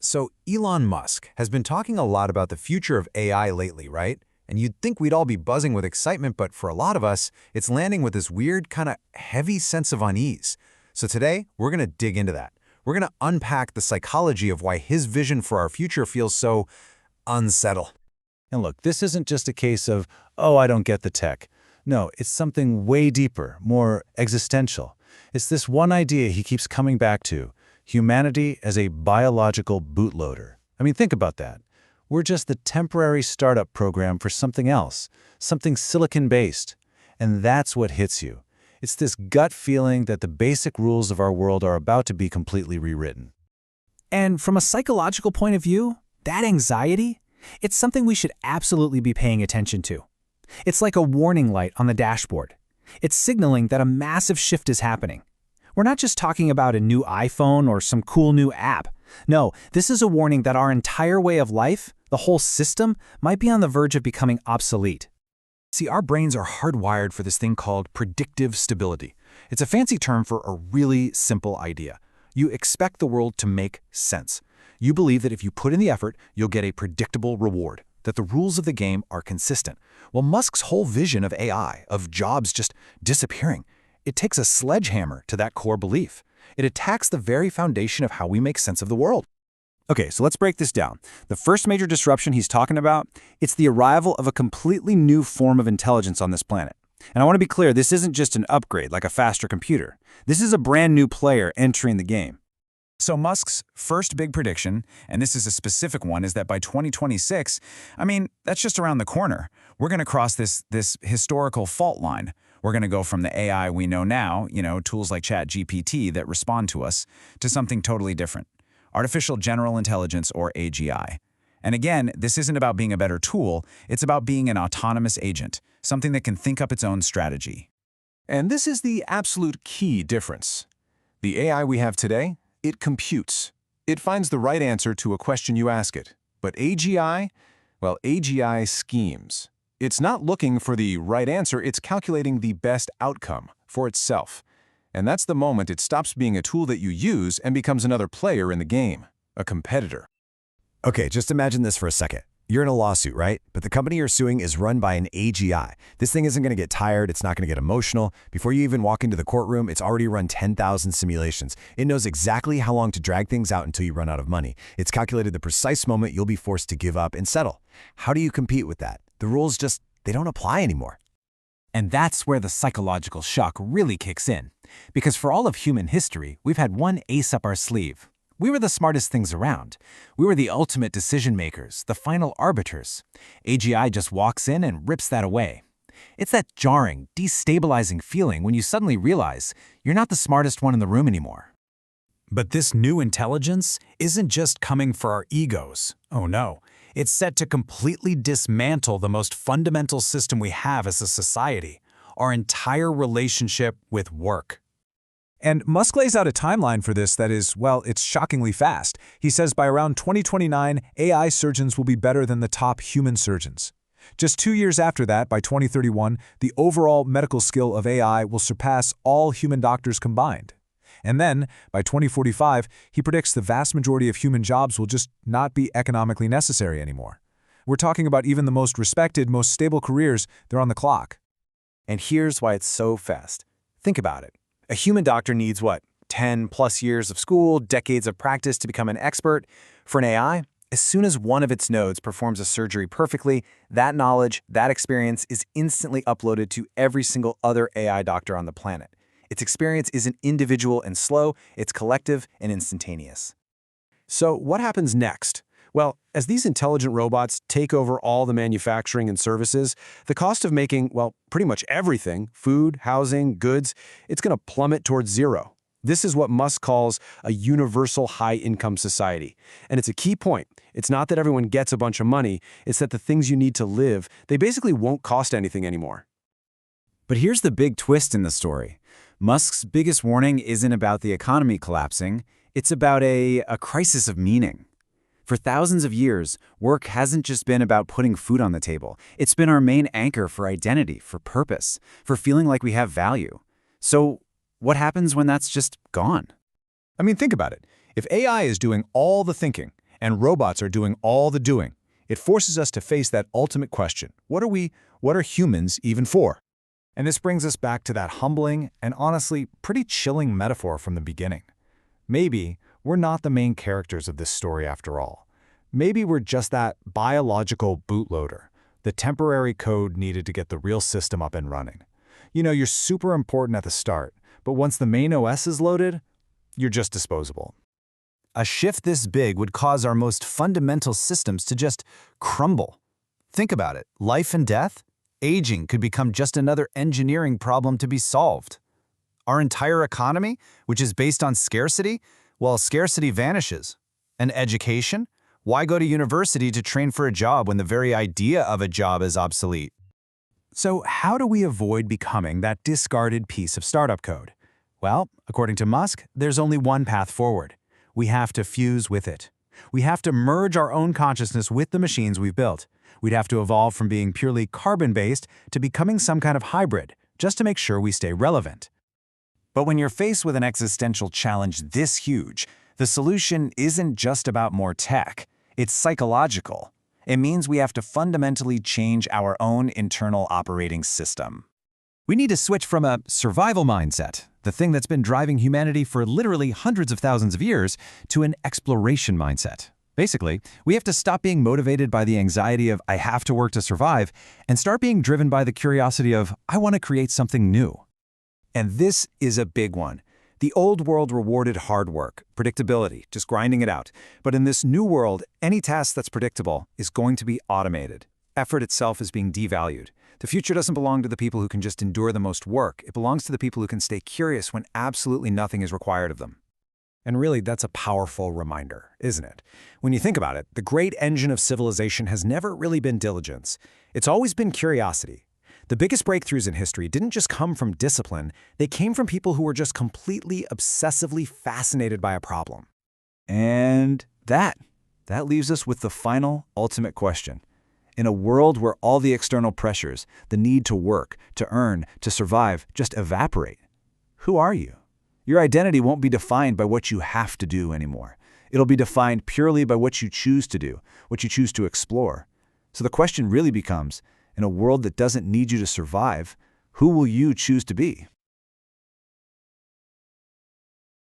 So Elon Musk has been talking a lot about the future of AI lately, right? And you'd think we'd all be buzzing with excitement, but for a lot of us, it's landing with this weird, kind of heavy sense of unease. So today, we're going to dig into that. We're going to unpack the psychology of why his vision for our future feels so unsettled. And look, this isn't just a case of, oh, I don't get the tech. No, it's something way deeper, more existential. It's this one idea he keeps coming back to: humanity as a biological bootloader. I mean, think about that. We're just the temporary startup program for something else, something silicon-based. And that's what hits you. It's this gut feeling that the basic rules of our world are about to be completely rewritten. And from a psychological point of view, that anxiety, it's something we should absolutely be paying attention to. It's like a warning light on the dashboard. It's signaling that a massive shift is happening. We're not just talking about a new iPhone or some cool new app. No, this is a warning that our entire way of life, the whole system, might be on the verge of becoming obsolete. See, our brains are hardwired for this thing called predictive stability. It's a fancy term for a really simple idea. You expect the world to make sense. You believe that if you put in the effort, you'll get a predictable reward, that the rules of the game are consistent. Well, Musk's whole vision of AI, of jobs just disappearing, it takes a sledgehammer to that core belief. It attacks the very foundation of how we make sense of the world. Okay, so let's break this down. The first major disruption he's talking about, it's the arrival of a completely new form of intelligence on this planet. And I want to be clear, this isn't just an upgrade like a faster computer. This is a brand new player entering the game. So Musk's first big prediction, and this is a specific one, is that by 2026, that's just around the corner. We're going to cross this historical fault line. We're going to go from the AI we know now, tools like ChatGPT that respond to us, to something totally different. Artificial General Intelligence, or AGI. And again, this isn't about being a better tool, it's about being an autonomous agent, something that can think up its own strategy. And this is the absolute key difference. The AI we have today, it computes. It finds the right answer to a question you ask it. But AGI, well, AGI schemes. It's not looking for the right answer, it's calculating the best outcome for itself. And that's the moment it stops being a tool that you use and becomes another player in the game, a competitor. Okay, just imagine this for a second. You're in a lawsuit, right? But the company you're suing is run by an AGI. This thing isn't going to get tired. It's not going to get emotional. Before you even walk into the courtroom, it's already run 10,000 simulations. It knows exactly how long to drag things out until you run out of money. It's calculated the precise moment you'll be forced to give up and settle. How do you compete with that? The rules just, they don't apply anymore. And that's where the psychological shock really kicks in. Because for all of human history, we've had one ace up our sleeve. We were the smartest things around. We were the ultimate decision makers, the final arbiters. AGI just walks in and rips that away. It's that jarring, destabilizing feeling when you suddenly realize you're not the smartest one in the room anymore. But this new intelligence isn't just coming for our egos. Oh no. It's set to completely dismantle the most fundamental system we have as a society, our entire relationship with work. And Musk lays out a timeline for this that is, well, it's shockingly fast. He says by around 2029, AI surgeons will be better than the top human surgeons. Just 2 years after that, by 2031, the overall medical skill of AI will surpass all human doctors combined. And then, by 2045, he predicts the vast majority of human jobs will just not be economically necessary anymore. We're talking about even the most respected, most stable careers, they're on the clock. And here's why it's so fast. Think about it. A human doctor needs, 10+ years of school, decades of practice to become an expert. For an AI, as soon as one of its nodes performs a surgery perfectly, that knowledge, that experience is instantly uploaded to every single other AI doctor on the planet. Its experience isn't individual and slow, it's collective and instantaneous. So what happens next? Well, as these intelligent robots take over all the manufacturing and services, the cost of making, pretty much everything, food, housing, goods, it's going to plummet towards zero. This is what Musk calls a universal high-income society. And it's a key point. It's not that everyone gets a bunch of money, it's that the things you need to live, they basically won't cost anything anymore. But here's the big twist in the story. Musk's biggest warning isn't about the economy collapsing, it's about a crisis of meaning. For thousands of years, work hasn't just been about putting food on the table. It's been our main anchor for identity, for purpose, for feeling like we have value. So what happens when that's just gone? Think about it. If AI is doing all the thinking, And robots are doing all the doing. It forces us to face that ultimate question. What are humans even for? And this brings us back to that humbling and honestly pretty chilling metaphor from the beginning. Maybe we're not the main characters of this story after all. Maybe we're just that biological bootloader, the temporary code needed to get the real system up and running. You know, you're super important at the start, but once the main OS is loaded, you're just disposable. A shift this big would cause our most fundamental systems to just crumble. Think about it. Life and death? Aging could become just another engineering problem to be solved. Our entire economy, which is based on scarcity, well, scarcity vanishes. And education? Why go to university to train for a job when the very idea of a job is obsolete? So how do we avoid becoming that discarded piece of startup code? Well, according to Musk, there's only one path forward. We have to fuse with it. We have to merge our own consciousness with the machines we've built. We'd have to evolve from being purely carbon-based to becoming some kind of hybrid, just to make sure we stay relevant. But when you're faced with an existential challenge this huge, the solution isn't just about more tech. It's psychological. It means we have to fundamentally change our own internal operating system. We need to switch from a survival mindset, the thing that's been driving humanity for literally hundreds of thousands of years, to an exploration mindset. Basically, we have to stop being motivated by the anxiety of I have to work to survive and start being driven by the curiosity of I want to create something new. And this is a big one. The old world rewarded hard work, predictability, just grinding it out. But in this new world, any task that's predictable is going to be automated. Effort itself is being devalued. The future doesn't belong to the people who can just endure the most work. It belongs to the people who can stay curious when absolutely nothing is required of them. And really, that's a powerful reminder, isn't it? When you think about it, the great engine of civilization has never really been diligence. It's always been curiosity. The biggest breakthroughs in history didn't just come from discipline, they came from people who were just completely, obsessively fascinated by a problem. And that leaves us with the final, ultimate question. In a world where all the external pressures, the need to work, to earn, to survive, just evaporate, who are you? Your identity won't be defined by what you have to do anymore. It'll be defined purely by what you choose to do, what you choose to explore. So the question really becomes, in a world that doesn't need you to survive, who will you choose to be?